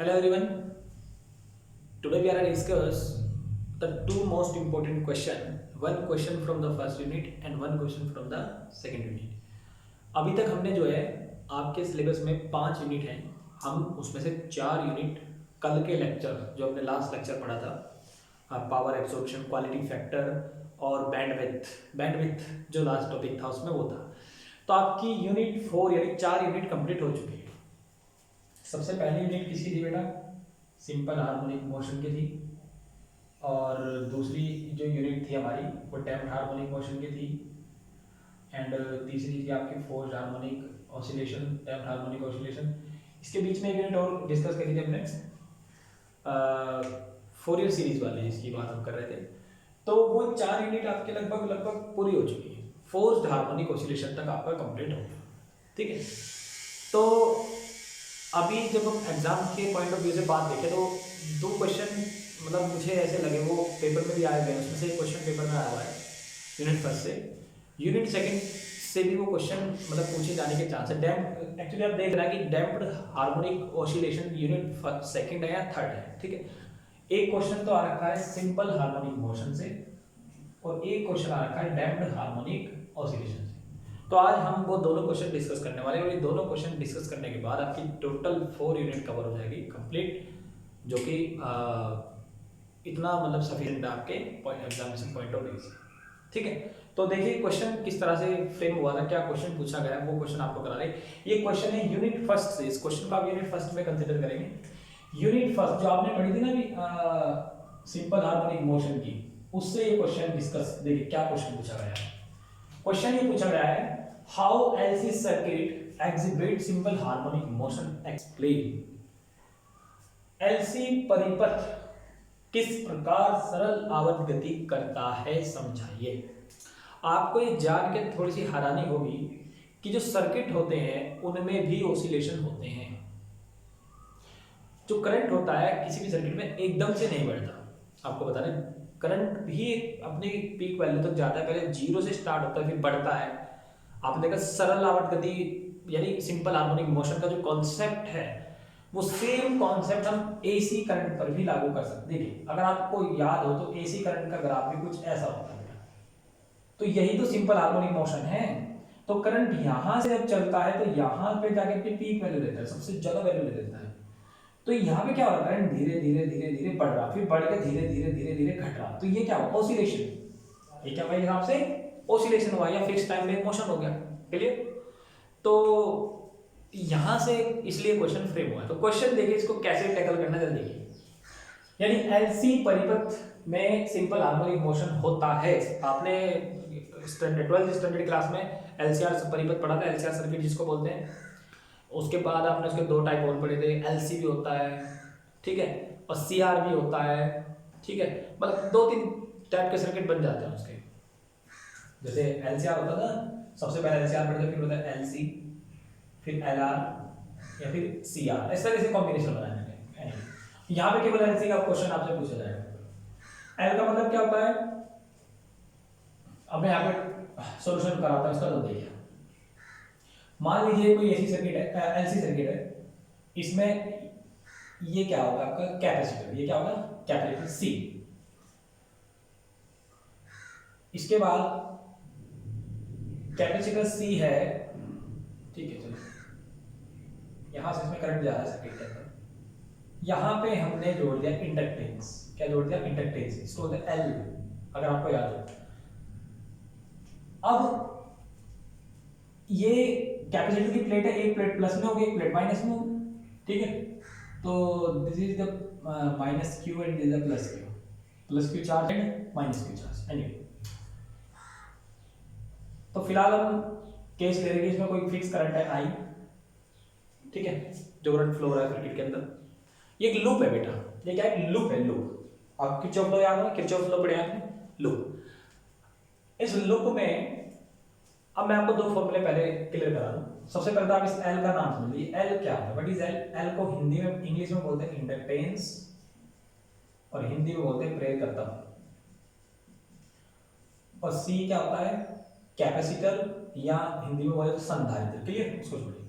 Hello everyone. Today we are going to discuss the two most important question. One question from the first unit and one question from the second unit. अभी तक हमने जो है आपके syllabus में 5 unit हैं. हम उसमें से 4 यूनिट कल के लेक्चर जो हमने लास्ट लेक्चर पढ़ा था पावर एब्सॉर्प्शन क्वालिटी फैक्टर और बैंडविड्थ जो लास्ट टॉपिक था उसमें वो था. तो आपकी यूनिट 4 यानी 4 यूनिट कंप्लीट हो चुकी है. सबसे पहली यूनिट किसकी थी बेटा? सिंपल हार्मोनिक मोशन की थी. और दूसरी जो यूनिट थी हमारी वो डैम्प्ड हार्मोनिक मोशन की थी. एंड तीसरी थी आपकी forced harmonic oscillation, damped harmonic oscillation. इसके बीच में एक यूनिट और डिस्कस करी थी हमने फोरियर सीरीज वाली, जिसकी बात हम कर रहे थे. तो वो 4 यूनिट आपके लगभग पूरी हो चुकी है. फोर्स्ड हार्मोनिक ऑसिलेशन तक आपका कंप्लीट हो गया. ठीक है. तो अभी जब हम एग्जाम के पॉइंट ऑफ व्यू से बात देखें तो 2 क्वेश्चन मतलब मुझे ऐसे लगे वो पेपर में भी आए गए. उसमें से एक क्वेश्चन पेपर में आया हुआ है यूनिट फर्स्ट से. यूनिट सेकंड से भी वो क्वेश्चन मतलब पूछे जाने के चांस है. एक्चुअली आप देख रहे हैं कि damped harmonic oscillation unit second है या थर्ड है. ठीक है. एक क्वेश्चन तो आ रखा है सिंपल हार्मोनिक मोशन से और एक क्वेश्चन आ रखा है डैम्प्ड हार्मोनिक ऑसिलेशन से. तो आज हम वो दोनों क्वेश्चन डिस्कस करने वाले हैं और ये दोनों क्वेश्चन डिस्कस करने के बाद आपकी टोटल 4 यूनिट कवर हो जाएगी कंप्लीट, जो कि इतना मतलब सफिशिएंट है आपके एग्जामिनेशन पॉइंट ऑफ व्यू से. ठीक है. तो देखिए क्वेश्चन किस तरह से फ्रेम हुआ था, क्या क्वेश्चन पूछा गया है वो क्वेश्चन आपको करा रहे. ये क्वेश्चन है यूनिट फर्स्ट से. इस क्वेश्चन को आप यूनिट फर्स्ट में कंसिडर करेंगे. यूनिट फर्स्ट जो आपने पढ़ी थी ना अभी सिंपल हार्मोनिक मोशन की, उससे ये क्वेश्चन डिस्कस. देखिए क्या क्वेश्चन पूछा गया है. क्वेश्चन ये पूछा गया है how LC circuit exhibit simple harmonic motion, explain. LC परिपथ किस प्रकार सरल आवर्त गति करता है, समझाइए. आपको ये जान के थोड़ी सी हैरानी होगी कि जो सर्किट होते हैं उनमें भी ऑसिलेशन होते हैं. जो करंट होता है किसी भी सर्किट में एकदम से नहीं बढ़ता. आपको बता दें करंट भी अपनी पीक वैल्यू तक जाता है, पहले 0 से स्टार्ट होता है फिर बढ़ता है. आपने देखा सरल आवर्त गति यानी सिंपल हार्मोनिक मोशन का जो कॉन्सेप्ट है वो सेम कॉन्सेप्ट हम AC करंट पर भी लागू कर सकते हैं. देखिए अगर आपको याद हो तो AC करंट का ग्राफ भी कुछ ऐसा होता है. तो यही तो सिंपल हार्मोनिक मोशन है. तो करंट यहां से जब चलता है तो यहां पे जाके अपनी पीक वैल्यू देता है, सबसे ज्यादा वैल्यू ले देता है. तो यहाँ पे क्या हो रहा है, करंट धीरे धीरे धीरे धीरे बढ़ रहा, फिर बढ़ के धीरे धीरे धीरे धीरे घट रहा. तो ये क्या हुआ, ऑसिलेशन. ये क्या हुआ हिसाब से ऑसिलेशन हुआ या फिक्स टाइम में मोशन हो गया. क्लियर. तो यहां से इसलिए क्वेश्चन फ्रेम हुआ है. तो क्वेश्चन देखिए इसको कैसे टैकल करना है देखिए. यानी LC परिपथ में सिंपल हार्मोनिक मोशन होता है. आपने स्टैंडर्ड 12th स्टैंडर्ड क्लास में LCR परिपथ पढ़ा था, LCR सर्किट जिसको बोलते हैं. उसके बाद आपने उसके 2 टाइप और पढ़े थे, LC भी होता है. ठीक है. और CR भी होता है. ठीक है. मतलब 2-3 टाइप के सर्किट बन जाते हैं उसके. जैसे LCR होता था, सबसे पहले LCR पढ़ते फिर होता है LC, फिर LR या फिर CR. इस तरह से कॉम्बिनेशन बनाने हैं. यहाँ पे केवल LC का क्वेश्चन आपसे पूछा जाएगा. L का मतलब क्या होता है, अब मैं यहाँ पे सॉल्यूशन कराता हूँ इसका. तो देखिए मान लीजिए कोई ऐसी सर्किट है, LC सर्किट है. इसमें ये क्या होगा आपका कैपेसिटर. ये क्या होगा कैपेसिटर C. इसके बाद कैपेसिटर C है. ठीक है. चलो यहां से इसमें करंट जा रहा है सर्किट के अंदर. यहां पे हमने जोड़ दिया इंडक्टेंस. क्या जोड़ दिया, इंडक्टेंस. इसको बोलते हैं L, अगर आपको याद हो. अब ये कैपेसिटर की प्लेट है, एक प्लेट प्लस में होगी एक प्लेट माइनस में होगी. ठीक है. तो this is the minus Q and this is the plus Q. Plus Q charge and minus Q charge. Anyway तो फिलहाल हम केस ले रहे हैं इसमें कोई फिक्स करंट है I. ठीक है. जो करंट फ्लो हो रहा है सर्किट के अंदर. ये एक लूप है बेटा. ये क्या है, लूप है. लूप. आप किरचॉफ लॉ याद है, किरचॉफ लॉ पढ़े आपने. लूप. इस लूप में अब मैं आपको 2 फॉर्मूले पहले क्लियर करा दूं. सबसे पहले तो आप इस L का नाम समझ लीजिए. L क्या है, व्हाट इज L. L को हिंदी में इंग्लिश में बोलते हैं इंडक्टेंस और हिंदी में बोलते हैं प्रेरकत्व. और C क्या होता है, कैपेसिटर या हिंदी में बोले तो संधारित्र. क्लियर. उसको छोड़िए.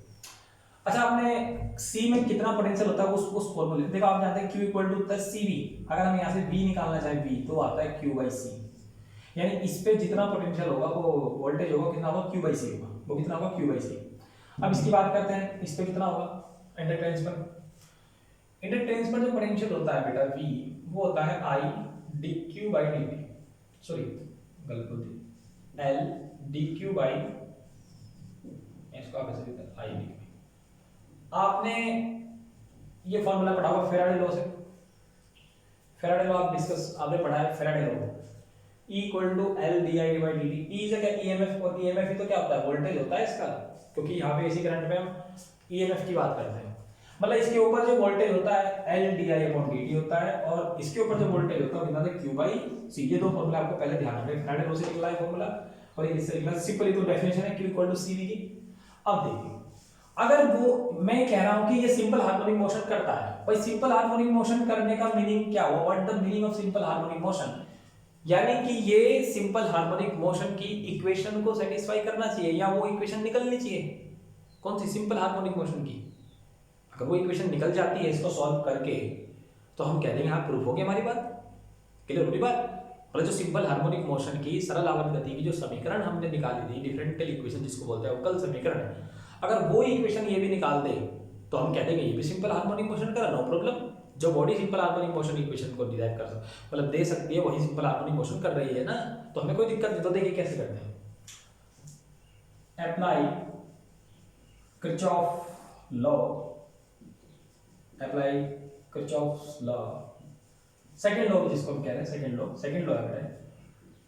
अच्छा, आपने सी में कितना पोटेंशियल होता है उस फॉर्मूले देखो, आप जानते हैं Q इक्वल टू होता है CV। अगर हम यहाँ से V निकालना चाहें V, तो आता है Q बाई सी। यानी इस पे जितना पोटेंशियल होगा वो वोल्टेज होगा कितना होगा, Q बाई सी होगा। वो कितना होगा, Q बाई सी। अब इसकी बात करते हैं, इस पे कितना होगा इंडक्टेंस पर। इंडक्टेंस पर जो पोटेंशियल होता है बेटा V, वो होता है I dq by dt, sorry गलत बोल दी, L dq बाई, इसको आप ऐसे लिखते हैं I dq। आपने ये फॉर्मूला पढ़ा हुआ फेराडे लॉ से, फेराडे लॉ आप डिस्कस आपने पढ़ा है, Faraday law E equal to L D I by D T. E जगह ईएमएफ, और ईएमएफ ही तो क्या होता है, वोल्टेज होता है इसका, क्योंकि यहाँ पे इसी करंट में हम ईएमएफ की बात करते हैं। मतलब इसके ऊपर जो वोल्टेज होता है L D I upon D T होता है, और इसके ऊपर जो वोल्टेज होता है कितना है, क्यू बाई सी। ये दो फॉर्मूला आपको पहले ध्यान रखना, फेराडे लॉ से निकला है फॉर्मूला, और ये इससे निकला सिंपली, तो डेफिनेशन है Q equal to C V की। अब देखिए, अगर वो मैं कह रहा हूं कि ये सिंपल हार्मोनिक मोशन करता है, भाई सिंपल हार्मोनिक मोशन करने का मीनिंग क्या हुआ, what the meaning of simple harmonic motion, यानी कि ये सिंपल हार्मोनिक मोशन की इक्वेशन को सेटिस्फाई करना चाहिए, या वो इक्वेशन निकलनी चाहिए। कौन सी, सिंपल हार्मोनिक मोशन की। अगर वो इक्वेशन निकल जाती है इसको सॉल्व करके, तो हम कह देंगे हाँ प्रूफ हो गई हमारी बात, क्लियर होगी बात। मतलब जो सिंपल हार्मोनिक मोशन की सरल आवर्त गति की जो समीकरण हमने निकाली थी, डिफरेंशियल इक्वेशन जिसको बोलते हैं अवकल समीकरण, अगर वो इक्वेशन ये भी निकाल दे, तो हम कह देंगे ये भी सिंपल हार्मोनिक मोशन करा, नो प्रॉब्लम। जो body simple harmonic motion equation को डिराइव कर सकती, मतलब दे सकती है, वही सिंपल हार्मोनिक मोशन कर रही है ना, तो हमें कोई दिक्कत नहीं। तो देखिए कैसे करते हैं, apply Kirchhoff law, apply Kirchhoff law, second law जिसको हम कह रहे हैं, सेकंड लॉ है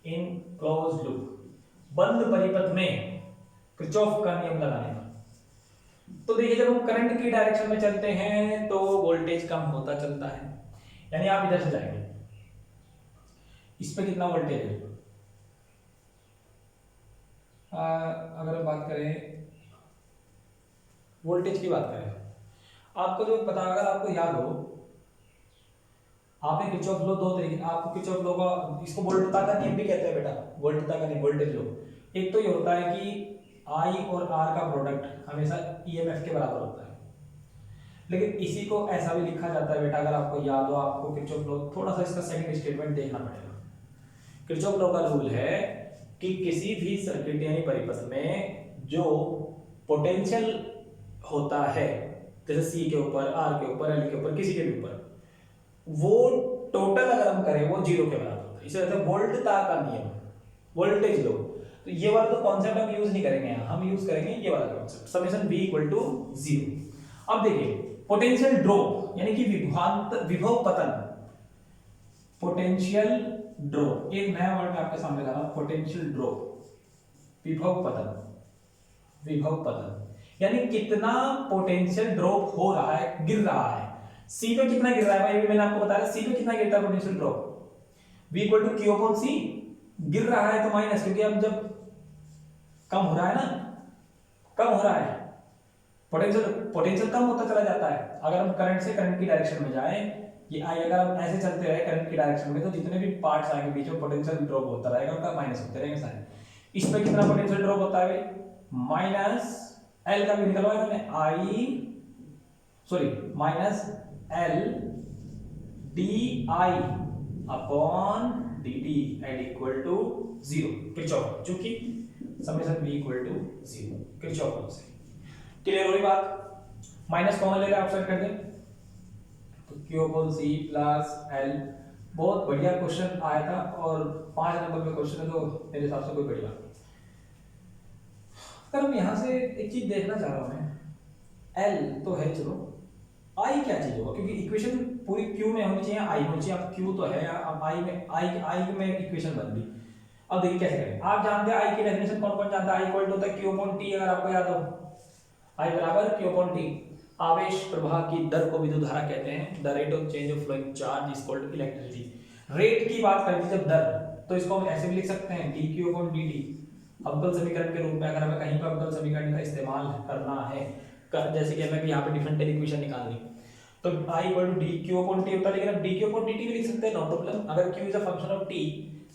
इन क्लोज्ड लूप, बंद परिपथ में किरचॉफ का नियम लगाने का। तो देखिए, जब हम करंट की डायरेक्शन में चलते हैं तो वोल्टेज कम होता चलता है, यानी आप इधर से जाएंगे, इस पे कितना वोल्टेज है, अगर हम बात करें वोल्टेज की बात करें, आपको जो पता, अगर आपको याद हो, आपने किरचॉफ लॉ दो तरीके, आपको किरचॉफ लॉ का, इसको वोल्टता का नियम भी कहते हैं बेटा, वोल्टता का नहीं, वोल्टेज लॉ। एक तो ये होता है कि I और R का प्रोडक्ट हमेशा EMF के बराबर होता है, लेकिन इसी को ऐसा भी लिखा जाता है बेटा, अगर आपको याद हो, आपको किरचॉफ लॉ थोड़ा सा इसका सेकंड स्टेटमेंट देखना पड़ेगा। किरचॉफ लॉ का रूल है कि किसी भी सर्किट यानी परिपथ में जो पोटेंशियल होता है, जैसे C के ऊपर, R के ऊपर, L के ऊपर, किसी के भी ऊपर, वो टोटल अगर हम करें वो जीरो के बराबर होता है। इसे कहते हैं वोल्टता का नियम, वोल्टेज लॉ। तो ये वाला तो कॉन्सेप्ट हम यूज नहीं करेंगे यहाँ, हम यूज करेंगे ये वाला concept, summation V equal to 0। अब देखिए, पोटेंशियल ड्रॉप यानी कि विभव पतन, पोटेंशियल ड्रॉप, एक नया वर्ड मैं आपके सामने ला रहा हूं, पोटेंशियल ड्रॉप, विभव पतन, यानी कितना पोटेंशियल ड्रॉप हो रहा है, गिर रहा है। सी पे कितना गिर रहा है भाई, अभी मैंने आपको बताया, सी पे कितना गिरता है potential drop, V equal to Q upon C। गिर रहा है तो माइनस, क्योंकि अब जब कम हो रहा है ना, कम हो रहा है, पोटेंशियल कम होता चला जाता है। अगर हम करंट से करंट की डायरेक्शन में जाएं, ये आई अगर हम ऐसे चलते रहे करंट की डायरेक्शन में, तो जितने भी पार्ट्स आएंगे बीच में पोटेंशियल ड्रॉप होता रहेगा, उनका माइनस होते रहेंगे सारे। इस पे कितना पोटेंशियल ड्रॉप होता है भाई, माइनस एल का भी निकलवाया मैंने, minus L D I upon D T and equal to 0, Kirchhoff, चूंकि summation V equal to 0, Kirchhoff law से। क्लियर हो रही बात, माइनस कॉमन ले रहे हैं, ऑप्शन कर दें, तो Q upon C plus L। बहुत बढ़िया क्वेश्चन आया था, और 5 नंबर में क्वेश्चन है, तो मेरे हिसाब से कोई बड़ी बात। पर हम यहाँ से एक चीज देखना चाह रहा हूँ मैं, L तो है, चलो I क्या चीज होगा, क्योंकि इक्वेशन पूरी Q में होनी चाहिए, I होनी चाहिए। अब Q तो है, अब I में इक्वेशन बन गई। अब देखिए कैसे करें, आप जानते हैं I की डेफिनेशन, कौन कौन जानता है, I इक्वल टू होता है Q अपॉन T, अगर आपको याद हो, I बराबर Q अपॉन T। आवेश प्रवाह की दर को विद्युत धारा कहते हैं, the rate of change of flowing charge is called electricity. Rate की बात करती है जब दर, तो इसको हम ऐसे भी लिख सकते हैं dq अपॉन dt, अवकल समीकरण के रूप में। अगर हमें कहीं पर अवकल समीकरण का इस्तेमाल करना है, जैसे कि हमें यहाँ पे डिफरेंशियल इक्वेशन निकालनी, तो I equal to dq upon t होता है, लेकिन अब dq अपॉन dt भी लिख सकते हैं, नो प्रॉब्लम। अगर q is a function of t,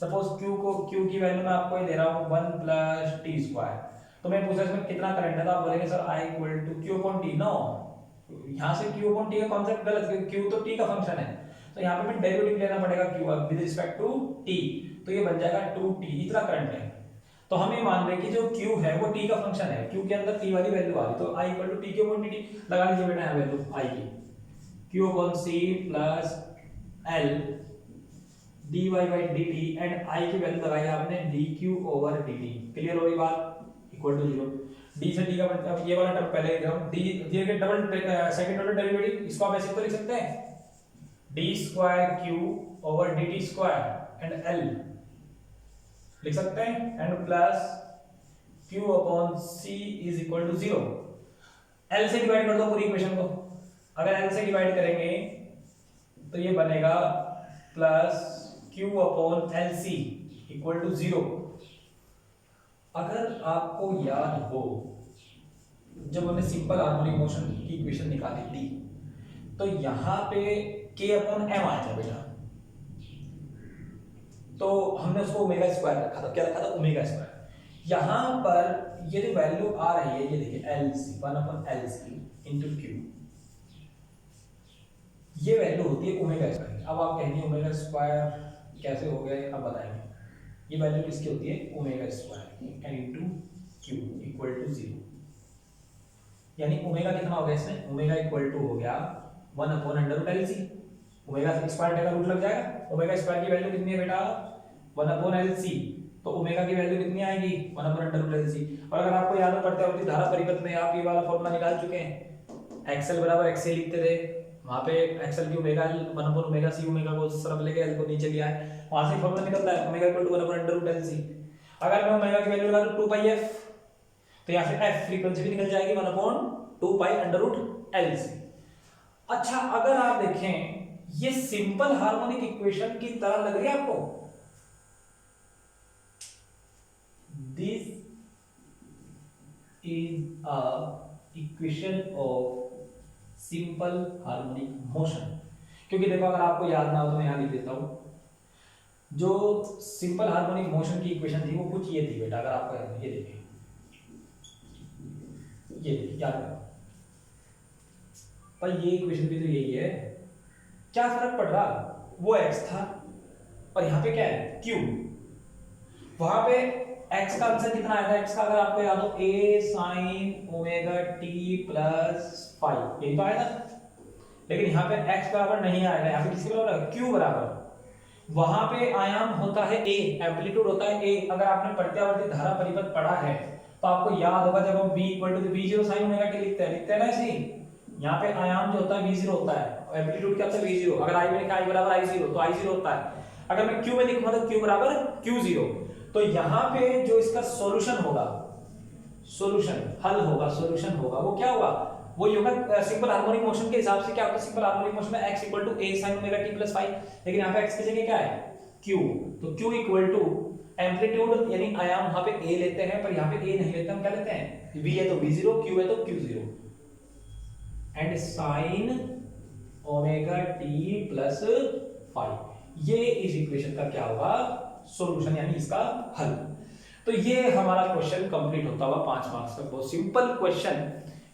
suppose q की वैल्यू मैं आपको ये दे रहा हूँ 1 प्लस t स्क्वायर, तो मैं पूछा इसमें कितना करंट है, तो आप बोलेंगे sir I equal to Q upon T. No, यहाँ से Q अपॉन टी का कॉन्सेप्ट गलत है, Q तो T का फंक्शन है, तो यहाँ पे मैं डेरिवेटिव लेना पड़ेगा Q with respect to T, तो ये बन जाएगा 2T, इतना करंट है। तो हम ये मान रहे हैं कि जो Q है वो T का फंक्शन है, Q के अंदर T वाली वैल्यू आ गई, तो I equal to T upon dt लगा लीजिए बेटा, यहाँ वैल्यू I की Q upon C plus L dy by dt and I की वैल्यू लगाई आपने dq ओवर dt। क्लियर हो गई बात? इक्वल टू 0, d से d का मतलब ये वाला टर्म पहले लिख रहा हूं, d ये के डबल सेकंड ऑर्डर डेरिवेटिव, इसको आप ऐसे तो लिख सकते हैं d square q over dt square and l लिख सकते हैं, and plus q upon c is equal to 0। l से डिवाइड कर दो पूरी इक्वेशन को, अगर l से डिवाइड करेंगे तो ये बनेगा plus q upon L C equal to 0। अगर आपको याद हो जब हमने सिंपल हार्मोनिक मोशन की इक्वेशन निकाली थी, तो यहां पे k अपॉन m आया था बेटा, तो हमने उसको ओमेगा स्क्वायर रखा था, क्या रखा था? Omega square. यहां पर ये जो वैल्यू आ रही है, ये देखिए L C 1 upon L C into Q, ये वैल्यू होती है ओमेगा स्क्वायर। अब आप कहेंगे ओमेगा स्क्वायर कैसे हो गया, अब बताएंगे। ये वैल्यू किसकी होती है? Omega square into Q equal to 0, यानी ओमेगा कितना हो गया इसमें? ओमेगा इक्वल टू हो गया 1 upon under root L C, omega square का रूट लग जाएगा। ओमेगा स्क्वायर की वैल्यू कितनी है बेटा? 1 अपॉन एल सी, तो ओमेगा की वैल्यू कितनी आएगी? 1 upon under root L C. और अगर आपको याद हो पड़ता है धारा परिपथ में आप ये वाला फॉर्मूला निकाल चुके हैं, एक्सएल बराबर एक्सएल लिखते थे, वहां पे एक्सएल की omega 1 upon omega C, omega को सरल लेके एल को नीचे लिया है, वहां से फॉर्मूला निकलता है omega equal to 1 upon under root L C. अगर मैं ओमेगा की वैल्यू लगा दूं 2 पाई एफ, तो यहां से एफ फ्रीक्वेंसी भी निकल जाएगी 1 upon 2 pi under root L C. अच्छा, अगर आप देखें ये सिंपल हार्मोनिक इक्वेशन की तरह लग रही है आपको? This is a equation of simple harmonic motion. क्योंकि देखो अगर आपको याद ना हो तो मैं यहां लिख देता हूं, जो सिंपल हार्मोनिक मोशन की इक्वेशन थी वो कुछ ये थी बेटा, अगर आपको याद हो, ये देखिए, ये याद रखो पर ये इक्वेशन भी तो यही है, क्या फर्क पड़ रहा? वो x था और यहाँ पे क्या है? q। वहां पे x का आंसर कितना आया था? x का अगर आपको याद हो a sin omega t plus five, यही तो आया था। लेकिन यहाँ पे x बराबर नहीं आएगा, यहाँ पे किसके बराबर है? q बराबर। वहां पे आयाम होता है a, एम्पलीट्यूड होता है a। अगर आपने प्रत्यावर्ती धारा परिपथ पढ़ा है तो आपको याद होगा जब हम v equal to v0 sin omega t लिखते हैं ना ऐसे ही, यहाँ पे आयाम जो होता है v0 होता है, एम्पलीट्यूड क्या होता है? v0। अगर i में लिखा i बराबर i0 तो i0 होता है। अगर मैं q में लिखूंगा तो q बराबर q0। तो यहाँ पे जो इसका सॉल्यूशन होगा, सॉल्यूशन हल होगा, सॉल्यूशन होगा, वो क्या होगा? वो होगा सिंपल हार्मोनिक मोशन के हिसाब से क्या होता है? सिंपल हार्मोनिक मोशन में x equal to a sin omega t plus 5, लेकिन यहाँ पे x की जगह क्या है? q। तो q इक्वल टू एम्पलीट्यूड यानी आयाम वहां पे a लेते हैं, पर यहाँ पे a नहीं लेते, हम क्या लेते हैं? v है तो v0, q है तो q0 and sin omega t plus 5। ये इस इक्वेशन का क्या होगा? सॉल्यूशन यानी इसका हल। तो ये हमारा क्वेश्चन कंप्लीट होता हुआ 5 मार्क्स का बहुत सिंपल क्वेश्चन।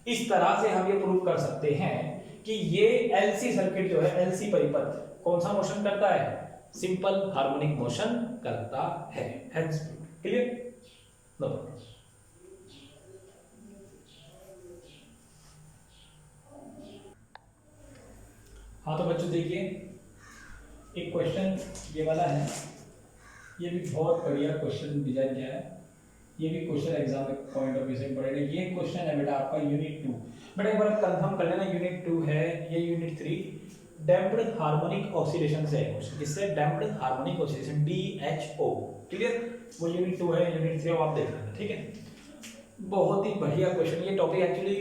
इस तरह से हम ये प्रूव कर सकते हैं कि ये एलसी सर्किट जो है, एलसी परिपथ कौन सा मोशन करता है? सिंपल हार्मोनिक मोशन करता है। क्लियर? नो। हाँ तो बच्चों देखिए, एक क्वेश्चन ये वाला है, ये भी बहुत बढ़िया क्वेश्चन डिजाइन किया है। ये भी क्वेश्चन एग्जाम के पॉइंट ऑफ व्यू से इंपॉर्टेंट है। ये क्वेश्चन है बेटा आपका यूनिट 2। बेटा एक बार कंफर्म कर लेना, यूनिट 2 है, ये यूनिट 3 डैम्प्ड हार्मोनिक ऑसिलेशन से है क्वेश्चन। किससे? Damped harmonic oscillation, DHO। Clear? वो यूनिट 2 है, यूनिट 3 आप देख लेना, ठीक है? बहुत ही बढ़िया क्वेश्चन। ये टॉपिक एक्चुअली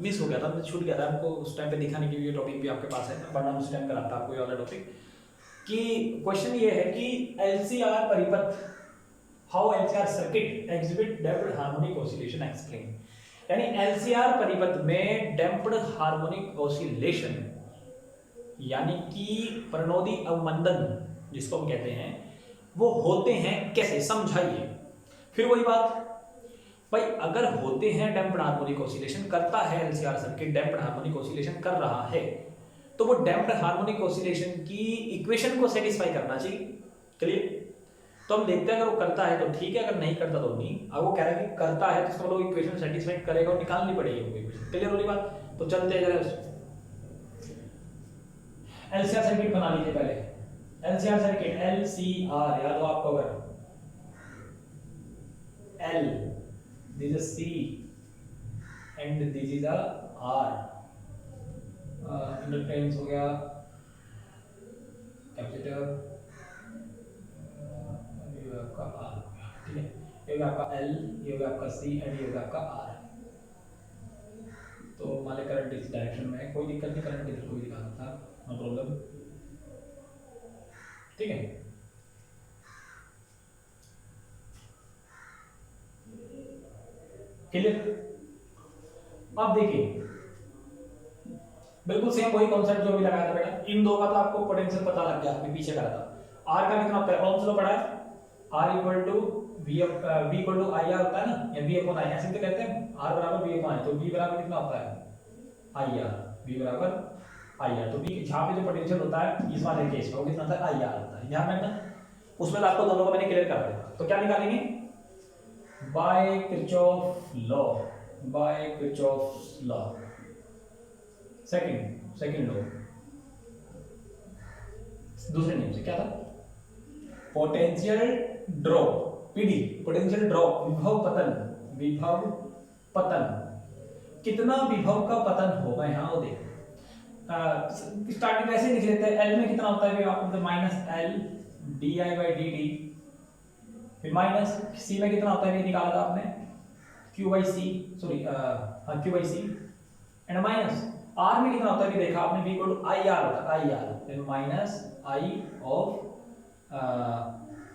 मिस हो गया था, छूट गया था हमको उस टाइम पे दिखाने के लिए। टॉपिक भी आपके पास है, वरना उस टाइम कराता आपको ये वाला टॉपिक। कि क्वेश्चन ये है कि एलसीआर परिपथ, how LCR circuit exhibit damped harmonic oscillation explain. यानी एलसीआर परिपथ में डैम्प्ड हार्मोनिक ऑसिलेशन यानी कि प्रणोदी अवमंदन जिसको हम कहते हैं, वो होते हैं कैसे? समझाइए। फिर वही बात, भाई अगर होते हैं डैम्प्ड हार्मोनिक ऑसिलेशन, करता है LCR circuit damped harmonic oscillation कर रहा है, तो वो डैम्प्ड हार्मोनिक ऑसिलेशन की इक्वेशन को सेटिस्फाई करना चाहिए। क्लियर? तो हम देखते हैं अगर वो करता है तो ठीक है, अगर नहीं करता तो नहीं। अगर वो कह रहा है कि करता है तो इसका मतलब इक्वेशन सेटिस्फाई करेगा और निकालनी पड़ेगी वो इक्वेशन। क्लियर हो रही बात? तो चलते हैं जरा एलसीआर सर्किट बना लीजिए पहले। एलसीआर सर्किट एलसीआर याद हो आपको, अगर L this is C and this is a R, inductance हो गया, कैपेसिटर, ये आपका R, ठीक है, ये आपका L, ये आपका C एंड ये आपका R। तो मान लें करंट इस डायरेक्शन में है, कोई दिक्कत नहीं, करंट इधर कोई दिखा सकता, नो प्रॉब्लम, ठीक है। क्लियर? अब देखिए बिल्कुल सेम वही कॉन्सेप्ट जो अभी लगाया था बेटा, इन दो का तो आपको पोटेंशियल पता लग गया, अभी पीछे करा था। आर का कितना होता है, ओम्स लॉ पढ़ा है, R equal to V equal to I R होता है ना, या वी अपॉन आई, ऐसे तो कहते हैं आर बराबर वी अपॉन आई, तो वी बराबर कितना होता है आई आर, वी बराबर आई आर। तो वी जहां पे जो पोटेंशियल होता है इस वाले केस में वो कितना होता है आई आर होता है, ध्यान रखना। उसमें तो आपको दोनों को मैंने क्लियर कर दिया। तो क्या निकालेंगे, by Kirchhoff law, by Kirchhoff law, second law, दूसरे नेम से क्या था, potential drop, PD, potential drop, विभव पतन, विभव पतन, कितना विभव का पतन होगा यहाँ वो देख। स्टार्टिंग ऐसे लिख लेते हैं, एल में कितना होता है आपको, minus L D I by D T, फिर माइनस सी में कितना होता है ये निकाला था आपने, Q by C, sorry Q by C, and minus R में कितना होता है देखा आपने, V equal to I R होता है, आई आर, फिर माइनस आई ऑफ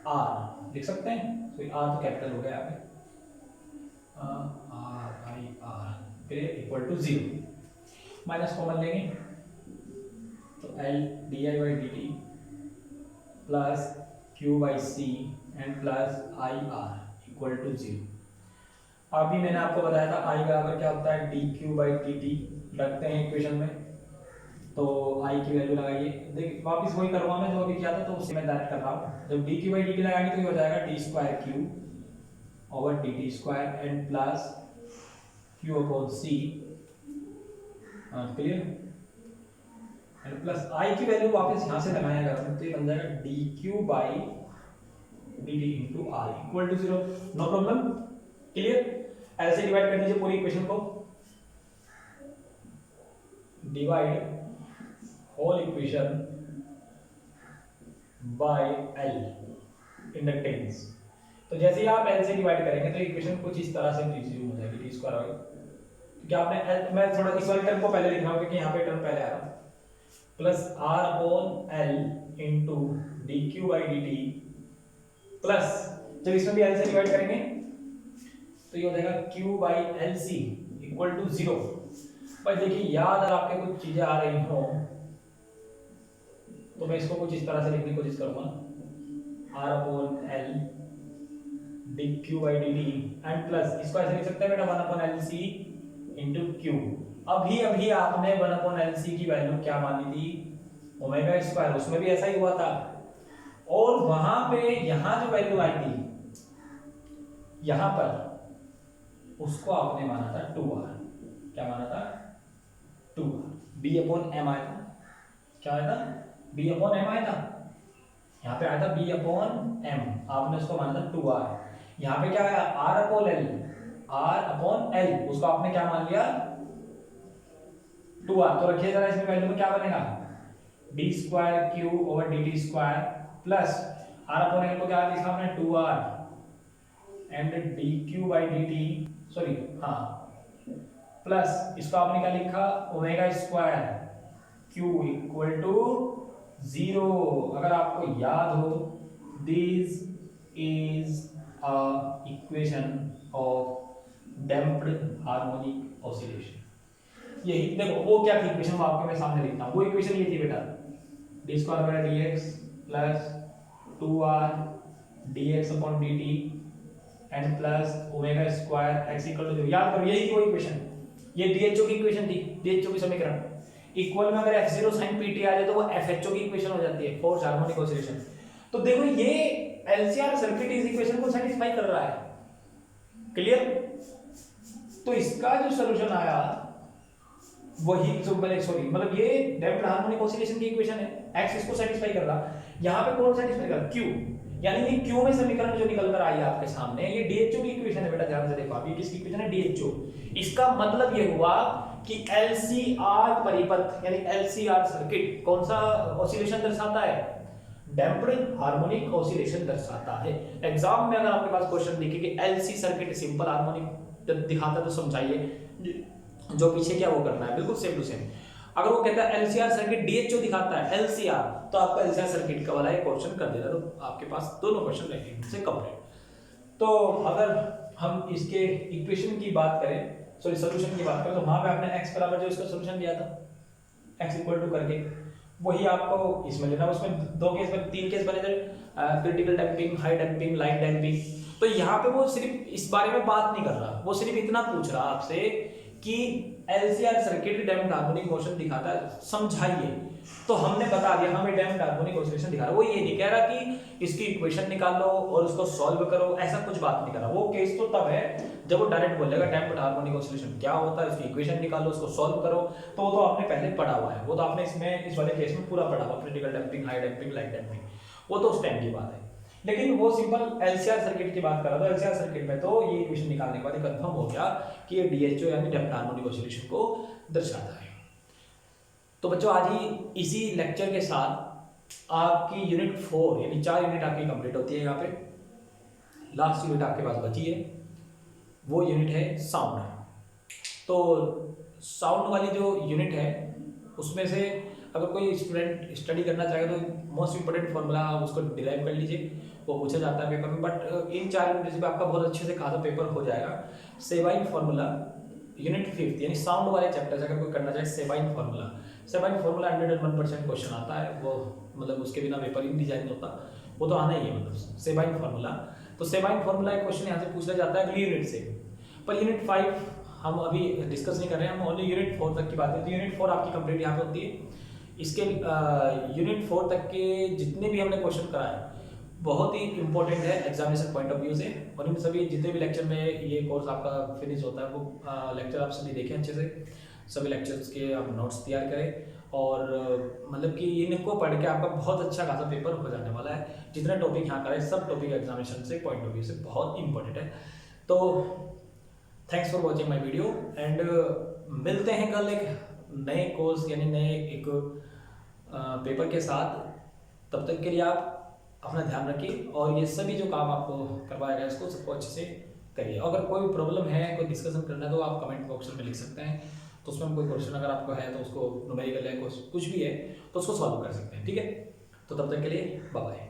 आर लिख सकते हैं, तो आर तो कैपिटल हो गया यहाँ पे, आर आई आर, फिर इक्वल टू 0, माइनस कॉमन लेंगे तो L D I by D T plus Q by C and plus I R equal to 0। अभी मैंने आपको बताया था आई बराबर क्या होता है, D Q by D T, रखते हैं इक्वेशन में, तो आई की वैल्यू लगाइए, देख वापस वही करूँगा मैं जो अभी किया था, तो उससे मैं डायरेक्ट कर रहा हूँ। जब D Q by D T लगाएंगे तो ये हो जाएगा D square Q over D T square and plus Q upon C, clear, and plus I की वैल्यू वापस यहाँ से लगाएगा तो ये बन जाएगा D Q by D T into R equal to 0, no problem, clear. ऐसे डिवाइड कर दीजिए पूरी इक्वेशन को, divide whole equation by L inductance. तो जैसे ही आप एल से डिवाइड करेंगे तो इक्वेशन कुछ इस तरह से रिज्यूम हो जाएगी, डी स्क्वायर होगा, क्योंकि आपने एल, मैं थोड़ा इस वाले टर्म को पहले लिख रहा हूँ क्योंकि यहाँ पे टर्म पहले आ रहा है, plus R upon L into D Q by D T plus, जब इसमें भी एल से डिवाइड करेंगे तो ये हो जाएगा q by L C equal to 0। भाई देखिए याद अगर आपके कुछ चीजें आ रही हो तो मैं इसको कुछ इस तरह से लिखने की कोशिश करूंगा, r upon L D Q by D T and plus इसको ऐसे लिख सकते हैं बेटा 1 upon L C into Q. अभी आपने 1 अपॉन एल सी की वैल्यू क्या मानी थी, ओमेगा स्क्वायर, उसमें भी ऐसा ही हुआ था, और वहां पे यहां जो वैल्यू आई थी यहां पर उसको आपने माना था 2r, क्या माना था 2r, b अपॉन m आया था, क्या आया था b अपॉन m आया था, यहाँ पे आया था b अपॉन m, आपने उसको माना था 2r। यहाँ पे क्या आया r upon l, r upon l, उसको आपने क्या मान लिया 2r। तो रखिए जरा इसमें वैल्यू में क्या बनेगा, d square q over dt square plus r upon l को क्या लिखा हमने 2r and dq by dt, sorry हाँ, प्लस इसको आपने क्या लिखा omega square q equal to 0। अगर आपको याद हो this is a equation of damped harmonic oscillation. यही देखो वो क्या थी इक्वेशन, वो आपके मैं सामने लिखता हूँ, वो इक्वेशन ये थी बेटा, D square by D X plus 2r dx upon dt N plus omega square X equal to 0। याद करो यही थी वो इक्वेशन, ये डीएचओ की इक्वेशन थी, डीएचओ की समीकरण। इक्वल में अगर f0 sin pt आ जाए तो वो fho की इक्वेशन हो जाती है, फोर्स हार्मोनिक ऑसिलेशन। तो देखो ये एलसीआर सर्किट इस इक्वेशन को सेटिस्फाई कर रहा है। क्लियर? तो इसका जो सॉल्यूशन आया वही जो सॉरी मतलब ये डैम्प्ड हार्मोनिक ऑसिलेशन की इक्वेशन है, x इसको सेटिस्फाई कर रहा, यहां पे कौन सेटिस्फाई कर रहा? q। यानी ये q में समीकरण जो निकल कर आई है आपके सामने, ये डीएचओ की इक्वेशन है बेटा, ध्यान से देखो आप, ये किसकी इक्वेशन है? डीएचओ। इसका मतलब ये हुआ कि एलसीआर परिपथ यानी एलसीआर सर्किट कौन सा ऑसिलेशन दर्शाता है? डैम्प्ड हार्मोनिक ऑसिलेशन दर्शाता है। एग्जाम में अगर आपके पास क्वेश्चन दिखे कि एलसी सर्किट सिंपल हार्मोनिक दिखाता है तो समझाइए जो पीछे क्या वो करना है, बिल्कुल सेम टू सेम। अगर वो कहता है एलसीआर सर्किट डीएचओ दिखाता है एलसीआर, तो आपका एलसीआर सर्किट का वाला एक क्वेश्चन कर देगा, तो आपके पास दोनों क्वेश्चन रहेंगे से कंप्लीट। तो अगर हम इसके इक्वेशन की बात करें, सॉरी सॉल्यूशन की बात करें, तो वहां पे आपने x बराबर जो इसका सॉल्यूशन दिया था x इक्वल टू करके, वही आपको इसमें लेना। उसमें दो केस बने, तीन केस बने थे, critical damping, high damping, light damping. तो यहाँ पे वो सिर्फ इस बारे में बात नहीं कर रहा, वो सिर्फ इतना पूछ रहा आपसे कि LCR circuit damped harmonic motion दिखाता है, समझाइए। तो हमने बता दिया हमें डैम्प्ड हार्मोनिक ऑसिलेशन दिखा रहा है। वो ये नहीं कह रहा कि इसकी इक्वेशन निकालो और उसको सॉल्व करो, ऐसा कुछ बात नहीं कर रहा। वो केस तो तब है जब वो डायरेक्ट बोलेगा डैम्प्ड हार्मोनिक ऑसिलेशन क्या होता है, उसकी इक्वेशन निकालो, उसको सॉल्व करो। तो वो तो आपने पहले पढ़ा हुआ है, वो तो आपने इसमें इस वाले केस में पूरा पढ़ा हुआ, critical damping, high damping, light damping, वो तो उस टाइम की बात है। लेकिन वो सिंपल एलसीआर सर्किट की बात कर रहा था। एलसीआर सर्किट में तो ये इक्वेशन निकालने के बाद ये कंफर्म हो गया कि ये डीएचओ यानी डैम्प्ड हार्मोनिक ऑसिलेशन को दर्शाता है। तो बच्चों आज ही इसी लेक्चर के साथ आपकी यूनिट 4 यानी 4 यूनिट आपकी कंप्लीट होती है। यहाँ पे लास्ट यूनिट आपके पास बची है, वो यूनिट है साउंड। तो साउंड वाली जो यूनिट है उसमें से अगर कोई स्टूडेंट स्टडी करना चाहे तो मोस्ट इंपोर्टेंट फॉर्मूला आप उसको डिराइव कर लीजिए, वो पूछा जाता है पेपर में। बट इन 4 यूनिट पे आपका बहुत अच्छे से खासा पेपर हो जाएगा। सेबाइन फार्मूला यूनिट 5 यानी साउंड वाले चैप्टर से अगर कोई करना चाहे, सेबाइन फार्मूला 101% क्वेश्चन आता है, वो मतलब उसके बिना पेपर ही डिजाइन होता, वो तो आना ही है। मतलब सेबाइन फार्मूला, तो सेबाइन फार्मूला एक क्वेश्चन यहाँ से पूछा जाता है अगली यूनिट से। पर यूनिट 5 हम अभी डिस्कस नहीं कर रहे हैं, हम ओनली यूनिट 4 तक की बात करते हैं। यूनिट 4 आपकी कंप्लीट यहाँ पे होती है। इसके यूनिट 4 तक के जितने भी हमने क्वेश्चन कराए बहुत ही इंपॉर्टेंट है एग्जामिनेशन पॉइंट ऑफ व्यू से, और इन सभी जितने भी लेक्चर में ये कोर्स आपका फिनिश होता है वो लेक्चर आप सभी देखें अच्छे से, सभी लेक्चर्स के आप नोट्स तैयार करें, और मतलब कि इनको पढ़ के आपका बहुत अच्छा खासा पेपर हो जाने वाला है। जितने टॉपिक यहाँ कराए सब टॉपिक एग्जामिनेशन से पॉइंट ऑफ व्यू से बहुत इंपॉर्टेंट है। तो thanks for watching my video and मिलते हैं कल एक नए कोर्स यानी नए एक पेपर के साथ। तब तक के लिए आप अपना ध्यान रखिए और ये सभी जो काम आपको करवाया गया इसको सबको अच्छे से करिए। अगर कोई प्रॉब्लम है, कोई डिस्कशन करना है तो आप कमेंट बॉक्स में लिख सकते हैं, तो उसमें कोई क्वेश्चन अगर आपको है तो उसको न्यूमेरिकल है कुछ भी है तो उसको सॉल्व कर सकते हैं। ठीक है, तो तब तक के लिए बाय बाय।